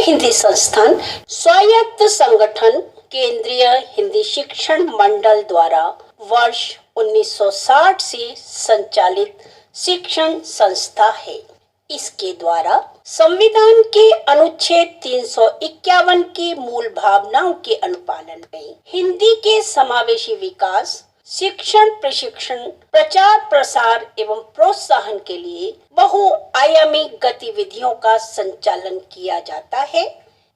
हिंदी संस्थान स्वायत्त संगठन केंद्रीय हिंदी शिक्षण मंडल द्वारा वर्ष 1960 से संचालित शिक्षण संस्था है। इसके द्वारा संविधान के अनुच्छेद 351 की मूल भावनाओं के अनुपालन में हिंदी के समावेशी विकास, शिक्षण, प्रशिक्षण, प्रचार, प्रसार एवं प्रोत्साहन के लिए बहुआयामी गतिविधियों का संचालन किया जाता है।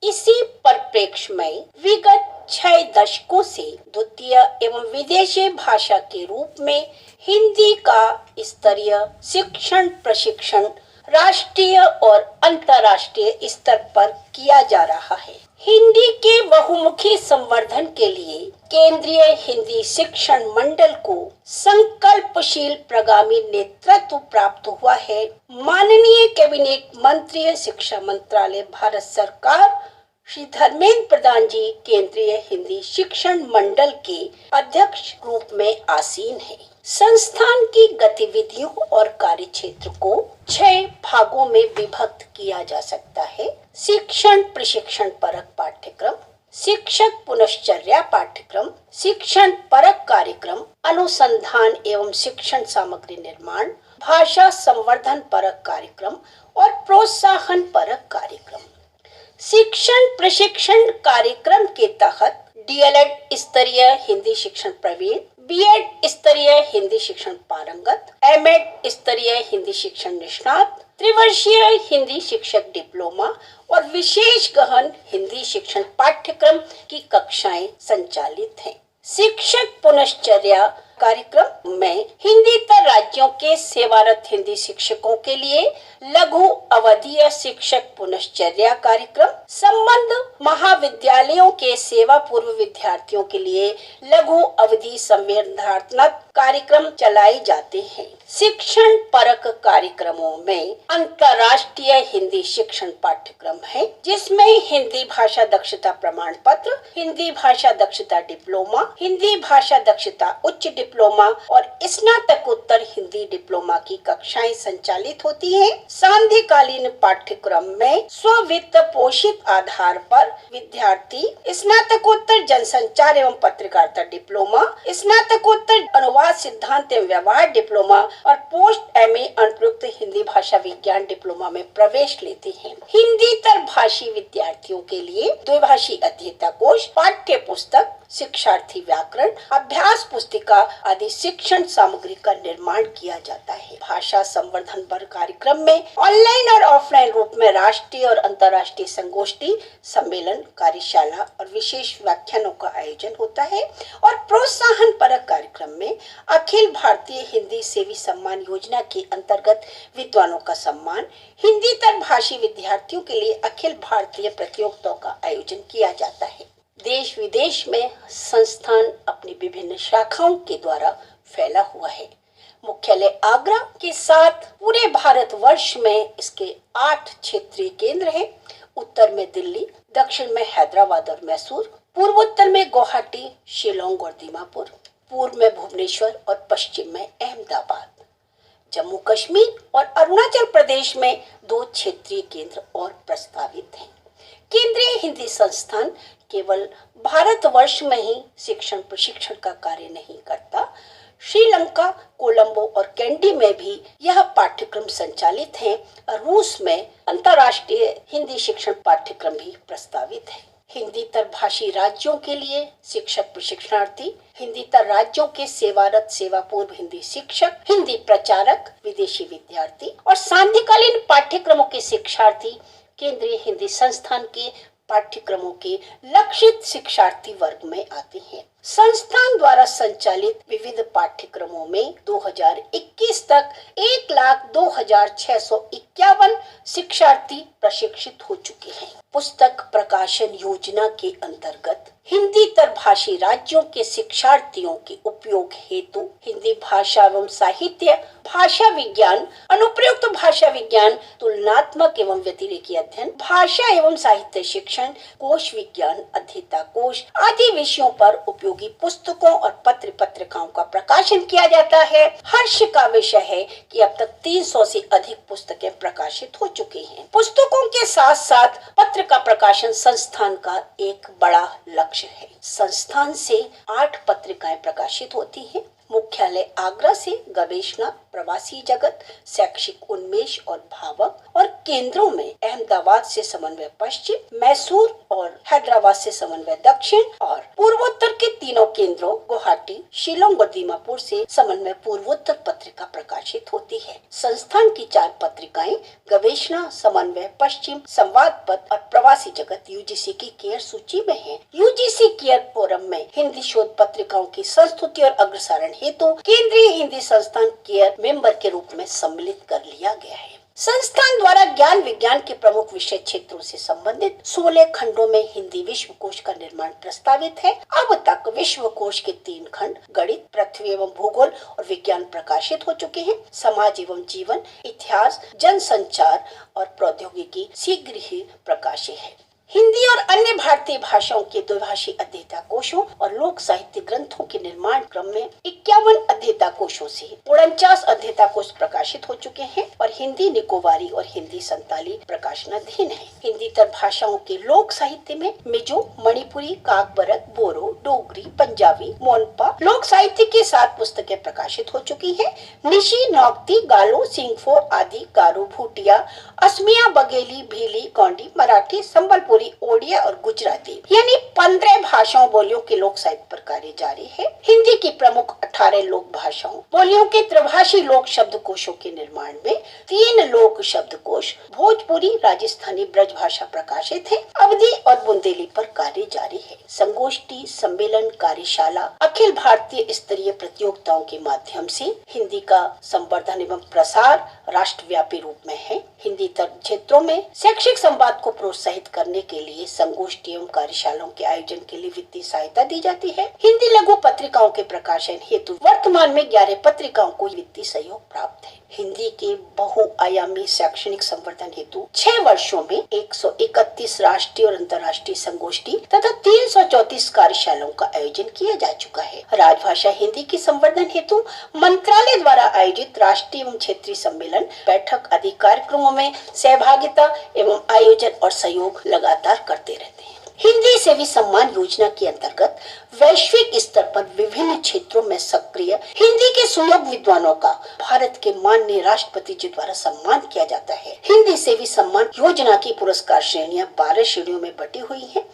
इसी परिप्रेक्ष्य में विगत 6 दशकों से द्वितीय एवं विदेशी भाषा के रूप में हिंदी का स्तरीय शिक्षण प्रशिक्षण राष्ट्रीय और अंतर्राष्ट्रीय स्तर पर किया जा रहा है। हिंदी के बहुमुखी संवर्धन के लिए केंद्रीय हिंदी शिक्षण मंडल को संकल्पशील प्रगामी नेतृत्व प्राप्त हुआ है। माननीय कैबिनेट मंत्री शिक्षा मंत्रालय भारत सरकार श्री धर्मेंद्र प्रधान जी केंद्रीय हिंदी शिक्षण मंडल के अध्यक्ष रूप में आसीन है। संस्थान की गतिविधियों और कार्य क्षेत्र को 6 भागों में विभक्त किया जा सकता है। शिक्षण प्रशिक्षण परक पाठ्यक्रम, शिक्षक पुनश्चर्या पाठ्यक्रम, शिक्षण परक कार्यक्रम, अनुसंधान एवं शिक्षण सामग्री निर्माण, भाषा संवर्धन परक कार्यक्रम और प्रोत्साहन परक कार्यक्रम। शिक्षण प्रशिक्षण कार्यक्रम के तहत डीएलएड स्तरीय हिंदी शिक्षण प्रवीण, बीएड स्तरीय हिंदी शिक्षण पारंगत, एमएड स्तरीय हिंदी शिक्षण निष्णात, त्रिवर्षीय हिंदी शिक्षक डिप्लोमा और विशेष गहन हिंदी शिक्षण पाठ्यक्रम की कक्षाएं संचालित हैं। शिक्षक पुनश्चर्या कार्यक्रम में हिंदीतर राज्यों के सेवारत हिंदी शिक्षकों के लिए लघु अवधीय शिक्षक पुनश्चर्या कार्यक्रम, संबंध महाविद्यालयों के सेवा पूर्व विद्यार्थियों के लिए लघु अवधि संवेदनात्मक कार्यक्रम चलाए जाते हैं। शिक्षण परक कार्यक्रमों में अंतर्राष्ट्रीय हिंदी शिक्षण पाठ्यक्रम है, जिसमें हिंदी भाषा दक्षता प्रमाण पत्र, हिंदी भाषा दक्षता डिप्लोमा, हिंदी भाषा दक्षता उच्च डिप्लोमा और स्नातकोत्तर हिंदी डिप्लोमा की कक्षाएं संचालित होती हैं। सांध्यकालीन पाठ्यक्रम में स्ववित्त पोषित आधार पर विद्यार्थी स्नातकोत्तर जनसंचार एवं पत्रकारिता डिप्लोमा, स्नातकोत्तर अनुवाद सिद्धांत एवं व्यवहार डिप्लोमा और पोस्ट एमए अनुप्रयुक्त हिंदी भाषा विज्ञान डिप्लोमा में प्रवेश लेते हैं। हिंदीतर भाषी विद्यार्थियों के लिए द्विभाषी अध्येता कोश, पाठ्य पुस्तक, शिक्षार्थी व्याकरण, अभ्यास पुस्तिका आदि शिक्षण सामग्री का निर्माण किया जाता है। भाषा संवर्धन पर कार्यक्रम में ऑनलाइन और ऑफलाइन रूप में राष्ट्रीय और अंतर्राष्ट्रीय संगोष्ठी, सम्मेलन, कार्यशाला और विशेष व्याख्यानों का आयोजन होता है। और प्रोत्साहन परक कार्यक्रम में अखिल भारतीय हिंदी सेवी सम्मान योजना के अंतर्गत विद्वानों का सम्मान, हिंदीतर भाषी विद्यार्थियों के लिए अखिल भारतीय प्रतियोगिताओं का आयोजन किया जाता है। देश विदेश में संस्थान अपनी विभिन्न शाखाओं के द्वारा फैला हुआ है। मुख्यालय आगरा के साथ पूरे भारत वर्ष में इसके 8 क्षेत्रीय केंद्र हैं। उत्तर में दिल्ली, दक्षिण में हैदराबाद और मैसूर, पूर्वोत्तर में गुवाहाटी, शिलोंग और दीमापुर, पूर्व में भुवनेश्वर और पश्चिम में अहमदाबाद। जम्मू कश्मीर और अरुणाचल प्रदेश में 2 क्षेत्रीय केंद्र और प्रस्तावित हैं। केंद्रीय हिंदी संस्थान केवल भारतवर्ष में ही शिक्षण प्रशिक्षण का कार्य नहीं करता, श्रीलंका, कोलंबो और कैंडी में भी यह पाठ्यक्रम संचालित है और रूस में अंतर्राष्ट्रीय हिंदी शिक्षण पाठ्यक्रम भी प्रस्तावित है। हिंदीतर भाषी राज्यों के लिए शिक्षक प्रशिक्षणार्थी, हिंदीतर राज्यों के सेवारत सेवा पूर्व हिंदी शिक्षक, हिंदी प्रचारक, विदेशी विद्यार्थी और सांध्यकालीन पाठ्यक्रमों के शिक्षार्थी केंद्रीय हिंदी संस्थान के पाठ्यक्रमों के लक्षित शिक्षार्थी वर्ग में आते हैं। संस्थान द्वारा संचालित विविध पाठ्यक्रमों में 2021 तक 1,02,651 शिक्षार्थी प्रशिक्षित हो चुके हैं। पुस्तक प्रकाशन योजना के अंतर्गत हिंदीतर भाषी राज्यों के शिक्षार्थियों के उपयोग हेतु हिंदी भाषा एवं साहित्य, भाषा विज्ञान, अनुप्रयुक्त भाषा विज्ञान, तुलनात्मक एवं व्यतिरेकी अध्ययन, भाषा एवं साहित्य शिक्षण, कोश विज्ञान, अध्येता कोश आदि विषयों पर उपयोगी पुस्तकों और पत्र पत्रिकाओं का प्रकाशन किया जाता है। हर्ष का विषय है कि अब तक 300 से अधिक पुस्तकें प्रकाशित हो चुकी हैं। पुस्तकों के साथ साथ पत्रिका प्रकाशन संस्थान का एक बड़ा लक्ष्य है। संस्थान से 8 पत्रिकाएं प्रकाशित होती हैं। मुख्यालय आगरा से गवेषणा, प्रवासी जगत, शैक्षिक उन्मेष और भावक, और केंद्रों में अहमदाबाद से समन्वय पश्चिम, मैसूर और हैदराबाद से समन्वय दक्षिण, और पूर्वोत्तर के तीनों केंद्रों गुवाहाटी, शिलोंग और दीमापुर से समन्वय पूर्वोत्तर पत्रिका प्रकाशित होती है। संस्थान की 4 पत्रिकाएं गवेषणा, समन्वय पश्चिम, संवाद पथ और प्रवासी जगत यूजीसी की केयर सूची में है। यूजीसी केयर फोरम में हिंदी शोध पत्रिकाओं की संस्तुति और अग्रसारण हेतु केंद्रीय हिंदी संस्थान केयर मेंबर के रूप में सम्मिलित कर लिया गया है। संस्थान द्वारा ज्ञान विज्ञान के प्रमुख विषय क्षेत्रों से संबंधित 16 खंडों में हिंदी विश्वकोश का निर्माण प्रस्तावित है। अब तक विश्वकोश के 3 खंड गणित, पृथ्वी एवं भूगोल और विज्ञान प्रकाशित हो चुके हैं। समाज एवं जीवन, इतिहास, जनसंचार और प्रौद्योगिकी शीघ्र ही प्रकाशित है। हिंदी और अन्य भारतीय भाषाओं के द्विभाषी अध्येता कोशों और लोक साहित्य ग्रंथों के निर्माण क्रम में 51 अध्येता कोशों से 49 अध्येता कोश प्रकाशित हो चुके हैं और हिंदी निकोबारी और हिंदी संताली प्रकाशनाधीन है। हिंदीतर भाषाओं के लोक साहित्य में मिजो, मणिपुरी, काकबरक, बोरो, डोगरी, पंजाबी, मोनपा लोक साहित्य की 7 पुस्तकें प्रकाशित हो चुकी है। निशी, नौक्ती, गालो, सिंगफो आदि, गारो, भूटिया, असमिया, बघेली, भीली, गोंडी, मराठी, संबलपुरी, ओडिया और गुजराती यानी 15 भाषाओं बोलियों के लोक साहित्य पर कार्य जारी है। हिंदी की प्रमुख 18 लोक भाषाओं बोलियों के त्रिभाषी लोक शब्दकोशों के निर्माण में 3 लोक शब्दकोश भोजपुरी, राजस्थानी, ब्रज भाषा प्रकाशित है। अवधी और बुंदेली पर कार्य जारी है। संगोष्ठी, सम्मेलन, कार्यशाला, अखिल भारतीय स्तरीय प्रतियोगिताओं के माध्यम से हिंदी का संवर्धन एवं प्रसार राष्ट्रव्यापी रूप में है। हिंदी क्षेत्रों में शैक्षिक संवाद को प्रोत्साहित करने के लिए संगोष्ठी एवं कार्यशालाओं के आयोजन के लिए वित्तीय सहायता दी जाती है। हिंदी लघु पत्रिकाओं के प्रकाशन हेतु वर्तमान में 11 पत्रिकाओं को वित्तीय सहयोग प्राप्त है। हिंदी के बहुआयामी शैक्षणिक संवर्धन हेतु 6 वर्षों में 131 राष्ट्रीय और अंतर्राष्ट्रीय संगोष्ठी तथा 334 कार्यशालाओं का आयोजन किया जा चुका है। राजभाषा हिंदी के संवर्धन हेतु मंत्रालय द्वारा आयोजित राष्ट्रीय एवं क्षेत्रीय सम्मेलन, बैठक आदि कार्यक्रमों में सहभागिता एवं आयोजन और सहयोग लगातार करते रहते हैं। हिंदी सेवी सम्मान योजना के अंतर्गत वैश्विक स्तर पर विभिन्न क्षेत्रों में सक्रिय हिंदी के सुयोग्य विद्वानों का भारत के माननीय राष्ट्रपति जी द्वारा सम्मान किया जाता है। हिंदी सेवी सम्मान योजना की पुरस्कार श्रेणियां 12 श्रेणियों में बटी हुई है।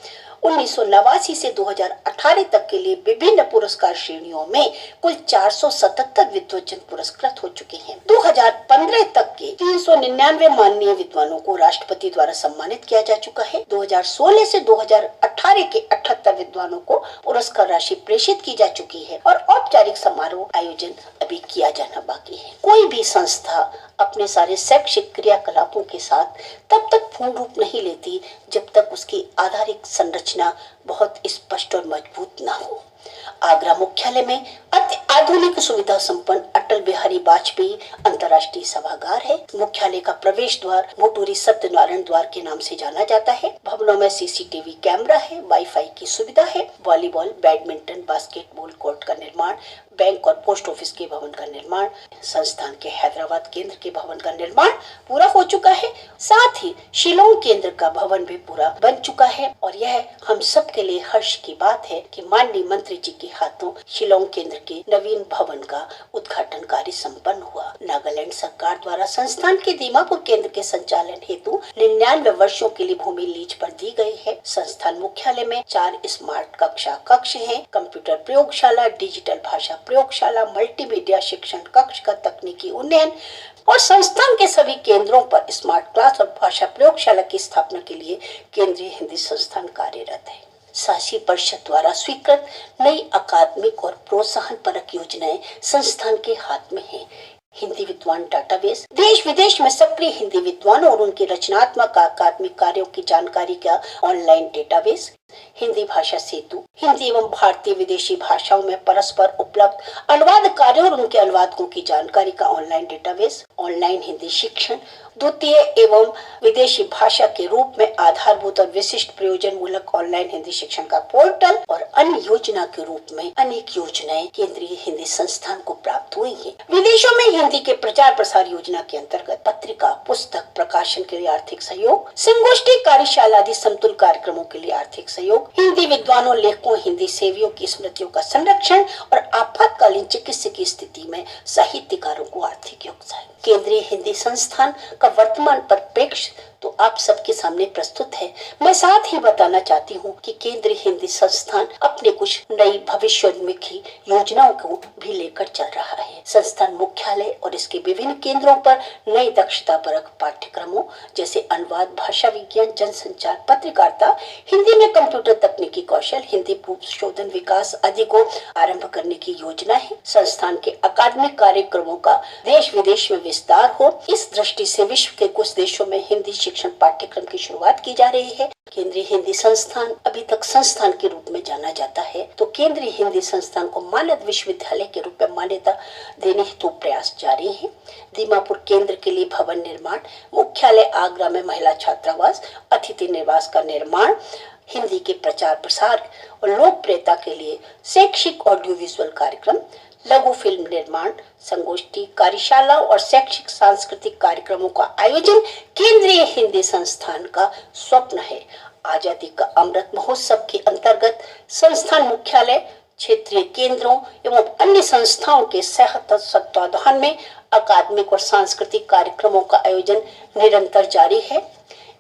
1989 से 2018 तक के लिए विभिन्न पुरस्कार श्रेणियों में कुल 477 विद्वजन पुरस्कृत हो चुके हैं। 2015 तक के 399 माननीय विद्वानों को राष्ट्रपति द्वारा सम्मानित किया जा चुका है। 2016 से 2018 के 78 विद्वानों को पुरस्कार राशि प्रेषित की जा चुकी है और औपचारिक समारोह आयोजन अभी किया जाना बाकी है। कोई भी संस्था अपने सारे शैक्षिक क्रियाकलापों के साथ तब तक पूर्ण रूप नहीं लेती जब तक उसकी आधारिक संरचना बहुत स्पष्ट और मजबूत न हो। आगरा मुख्यालय में अति आधुनिक सुविधा संपन्न अटल बिहारी वाजपेयी अंतर्राष्ट्रीय सभागार है। मुख्यालय का प्रवेश द्वार मोटूरी सत्यनारायण द्वार के नाम से जाना जाता है। भवनों में सीसीटीवी कैमरा है, वाईफाई की सुविधा है। वॉलीबॉल, बैडमिंटन, बास्केटबॉल कोर्ट का निर्माण, बैंक और पोस्ट ऑफिस के भवन का निर्माण, संस्थान के हैदराबाद केंद्र के भवन का निर्माण पूरा हो चुका है। साथ ही शिलोंग केंद्र का भवन भी पूरा बन चुका है और यह हम सब के लिए हर्ष की बात है कि माननीय मंत्री जी के हाथों शिलोंग केंद्र के नवीन भवन का उद्घाटन कार्य संपन्न हुआ। नागालैंड सरकार द्वारा संस्थान के दीमापुर केंद्र के संचालन हेतु 99 वर्षों के लिए भूमि लीज पर दी गई है। संस्थान मुख्यालय में 4 स्मार्ट कक्ष हैं, कंप्यूटर प्रयोगशाला, डिजिटल भाषा प्रयोगशाला, मल्टीमीडिया शिक्षण कक्ष का तकनीकी उन्नयन और संस्थान के सभी केंद्रों पर स्मार्ट क्लास और भाषा प्रयोगशाला की स्थापना के लिए केंद्रीय हिंदी संस्थान कार्यरत है। शासी परिषद द्वारा स्वीकृत नई अकादमिक और प्रोत्साहन परक योजनाएं संस्थान के हाथ में है। हिंदी विद्वान डाटाबेस, देश विदेश में सक्रिय हिंदी विद्वानों और उनके रचनात्मक अकादमिक कार्यों की जानकारी का ऑनलाइन डेटाबेस, हिंदी भाषा सेतु, हिंदी एवं भारतीय विदेशी भाषाओं में परस्पर उपलब्ध अनुवाद कार्यों और उनके अनुवादकों की जानकारी का ऑनलाइन डेटाबेस, ऑनलाइन हिंदी शिक्षण, द्वितीय एवं विदेशी भाषा के रूप में आधारभूत और विशिष्ट प्रयोजन मूलक ऑनलाइन हिंदी शिक्षण का पोर्टल और अन्य योजना के रूप में अनेक योजनाएं केंद्रीय हिंदी संस्थान को प्राप्त हुई है। विदेशों में हिंदी के प्रचार प्रसार योजना के अंतर्गत पत्रिका, पुस्तक प्रकाशन के लिए आर्थिक सहयोग, संगोष्ठी, कार्यशाला आदि समतुल कार्यक्रमों के लिए आर्थिक सहयोग, हिंदी विद्वानों, लेखकों, हिंदी सेवियों की स्मृतियों का संरक्षण और आपातकालीन चिकित्सा की स्थिति में साहित्यकारों को आर्थिक योगदान। केंद्रीय हिंदी संस्थान का वर्तमान परिप्रेक्ष्य तो आप सबके सामने प्रस्तुत है। मैं साथ ही बताना चाहती हूँ कि केंद्रीय हिंदी संस्थान अपने कुछ नई भविष्योन्मुखी योजनाओं को भी लेकर चल रहा है। संस्थान मुख्यालय और इसके विभिन्न केंद्रों पर नई दक्षता परक पाठ्यक्रमों जैसे अनुवाद, भाषा विज्ञान, जनसंचार, पत्रकारिता, हिंदी में कंप्यूटर तकनीकी कौशल, हिंदी पूर्व शोधन विकास आदि को आरंभ करने की योजना है। संस्थान के अकादमिक कार्यक्रमों का देश विदेश में विस्तार हो, इस दृष्टि से विश्व के कुछ देशों में हिंदी शिक्षण पाठ्यक्रम की शुरुआत की जा रही है। केंद्रीय हिंदी संस्थान अभी तक संस्थान के रूप में जाना जाता है, तो केंद्रीय हिंदी संस्थान को मानद विश्वविद्यालय के रूप में मान्यता देने हेतु प्रयास जारी है। दीमापुर केंद्र के लिए भवन निर्माण, मुख्यालय आगरा में महिला छात्रावास, अतिथि निवास का निर्माण, हिंदी के प्रचार प्रसार और लोकप्रियता के लिए शैक्षिक ऑडियो विजुअल कार्यक्रम, लघु फिल्म निर्माण, संगोष्ठी, कार्यशाला और शैक्षिक सांस्कृतिक कार्यक्रमों का आयोजन केंद्रीय हिंदी संस्थान का स्वप्न है। आजादी का अमृत महोत्सव के अंतर्गत संस्थान मुख्यालय, क्षेत्रीय केंद्रों एवं अन्य संस्थाओं के सहत तत्वावधान में अकादमिक और सांस्कृतिक कार्यक्रमों का आयोजन निरंतर जारी है।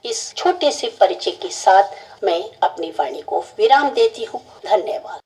इस छोटे से परिचय के साथ मैं अपनी वाणी को विराम देती हूँ। धन्यवाद।